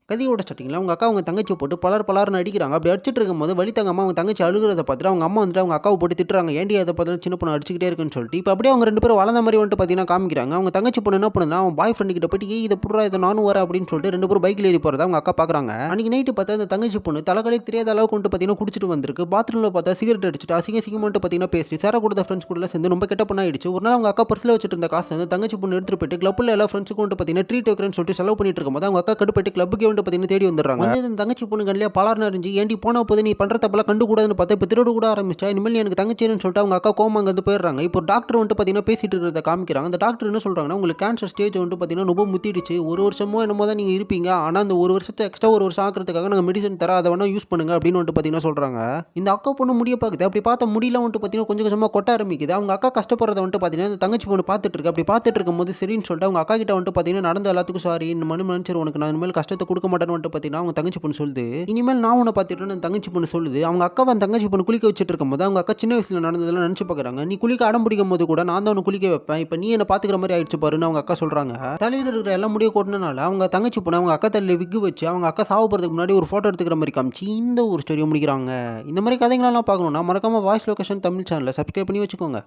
கதையோட ஸ்டார்டிங்ல அவங்க அக்கா அவங்க தங்கச்சிய போட்டு பலர் பலார்ன்னு அடிக்கிறாங்க. அப்படி அடிச்சிட்டு இருக்கும்போது வலி தாங்காம அவங்க தங்கச்சி அழுகுறத பார்த்துட்டு அவங்க அம்மா வந்துட்டு அவங்க அக்காவ போட்டு திட்டுறாங்க. ஏன்டி எத பார்த்தாலும் சின்ன பொண்ணு அடிச்சுக்கிட்டே இருக்குன்னு சொல்லிட்டு. இப்ப அப்படியே அவங்க 2 பேரும் வளர்ந்த மாரி வந்துட்டு பார்த்தீங்கன்னா காமிக்கிறாங்க. அவங்க தங்கச்சி பொண்ணு என்ன பண்ணுதுன்னா, அவன் பாய் ஃப்ரெண்ட் கிட்ட போயிட்டு, "ஏய் இத புட்றா இத நானும் வரேன்" அப்படின்னு சொல்லிட்டு 2 பேரும் பைக்ல ஏறி போறத அவங்க அக்கா பார்க்குறாங்க. அன்னைக்கு நைட்டு பார்த்தா அந்த தங்கச்சி பொண்ணு தலகாலே தெரியாத அளவுக்கு வந்துட்டு பார்த்தீங்கன்னா குடிச்சிட்டு வந்திருக்கு. பாத்ரூம்ல பார்த்தா சிகரெட் அடிச்சுட்டு அசிங்க அசிங்கமாட்டு பார்த்தீங்கன்னா பேசி சேர கொடுத்த ஃப்ரெண்ட்ஸ் கூடலாம் சேர்ந்து ரொம்ப கெட்ட பொண்ணா ஆயிடுச்சு. ஒரு நாள் அவங்க அக்கா பர்ஸ்ல வச்சுட்டு இருந்த காசு வந்து தங்கச்சி பொண்ணு எடுத்துட்டு போயிட்டு கிளப்ல எல்லா ஃப்ரெண்ட்ஸுக்கும் வந்துட்டு பார்த்தீங்கன்னா ட்ரீட் வைக்கிறேன்னு சொல்லிட்டு செலவு பண்ணிட்டு இருக்கும்போது அவங்க அக்கா கடுப்பாயிட்டு கிளப்புக்கே வந்துட்டு பார்த்தீங்கன்னா தேடி வந்துடுறாங்க. வந்து அந்த தங்கச்சி பொண்ணு கண்ணிலே பலார்னு அறிஞ்சு, "ஏன்டி போன போது நீ பண்ற தப்பெல்லாம் கண்டுக்கூடாதுன்னு பார்த்தா இப்ப திருட கூட ஆரம்பிச்சிட்டா. இனிமேல் நீ எனக்கு தங்கச்சின்னு" சொல்லிட்டு அவங்க அக்கா கோவமா அங்க இருந்து போயிடுறாங்க. இப்போ டாக்டர் வந்துட்டு பார்த்தீங்கன்னா பேசிட்டு இருக்கிறத காமிக்கிறாங்க. அந்த டாக்டர் என்ன சொல்றாங்கன்னா, "உங்களுக்கு கேன்சர் ஸ்டேஜ் வந்துட்டு பார்த்தீங்கன்னா ரொம்ப முத்திடுச்சு. 1 வருஷமோ என்னமோ தான் நீங்க இருப்பீங்க. ஆனா அந்த 1 வருஷத்த எக்ஸ்ட்ரா 1 வருஷம் ஆக்குறதுக்காக நாங்க மெடிசன் தரோம். அத வேணா யூஸ் பண்ணுங்க" அப்படின்னு வந்துட்டு பார்த்தீங்கன்னா சொல்றாங்க. இந்த அக்கா பொண்ணு முடிய பாக்குது. அப்படி பார்த்தா முடியெல்லாம் வந்துட்டு பார்த்தீங்கன்னா கொஞ்சம் கொஞ்சமா கொட்ட ஆரம்பிக்குது. அவங்க அக்கா கஷ்டப்படுறத வந்துட்டு பார்த்தீங்கன்னா இந்த தங்கச்சி பொண்ணு பார்த்துட்டு இருக்கு. அப்படி பார்த்துட்டு இருக்கும்போது சரின்னு சொல்லிட்டு அவங்க அக்கா கிட்ட வந்துட்டு பார்த்தீங்கன்னா நடந்த எல்லாத்துக்கும் சாரி இந்த மாதிரி மன்னிச்சிரு, உனக்கு நான் இனிமேல் கஷ்டத்த குடுக்க மாட்டேன்னு வந்துட்டு பார்த்தீங்கன்னா அவங்க தங்கச்சி பொண்ணு சொல்லுது. இனிமேல் நான் உன்ன பார்த்துக்கிறேன்னு அந்த தங்கச்சி பொண்ணு சொல்லுது. அவங்க அக்காவ அந்த தங்கச்சி பொண்ணு குளிக்க வச்சுட்டு இருக்கும்போது அவங்க அக்கா சின்ன வயசுல நடந்ததெல்லாம் நினைச்சு பார்க்குறாங்க. "நீ குளிக்க அடம் பிடிக்கும்போது கூட நான் தான் உன்ன குளிக்க வைப்பேன். இப்ப நீ என்ன பார்த்துக்கிற மாதிரி ஆயிடுச்சு பாருன்னு" அவங்க அக்கா சொல்றாங்க. தலையில இருக்கிற எல்லா முடிய கொட்டுனனால அவங்க தங்கச்சி பொண்ணு அவங்க அக்கா தலையில விக்கு வச்சு அவங்க அக்கா சாவ போறதுக்கு முன்னாடி ஒரு ஃபோட்டோ எடுத்துக்கிற மாதிரி காமிச்சு இந்த ஒரு ஸ்டோரிய முடிக்கிறாங்க. இந்த மாதிரி கதைங்களெல்லாம் பார்க்கணும்னா மறக்காம வாய்ஸ் லொகேஷன் தமிழ் சேனலை சப்ஸ்கிரைப் பண்ணி வச்சுக்கோங்க.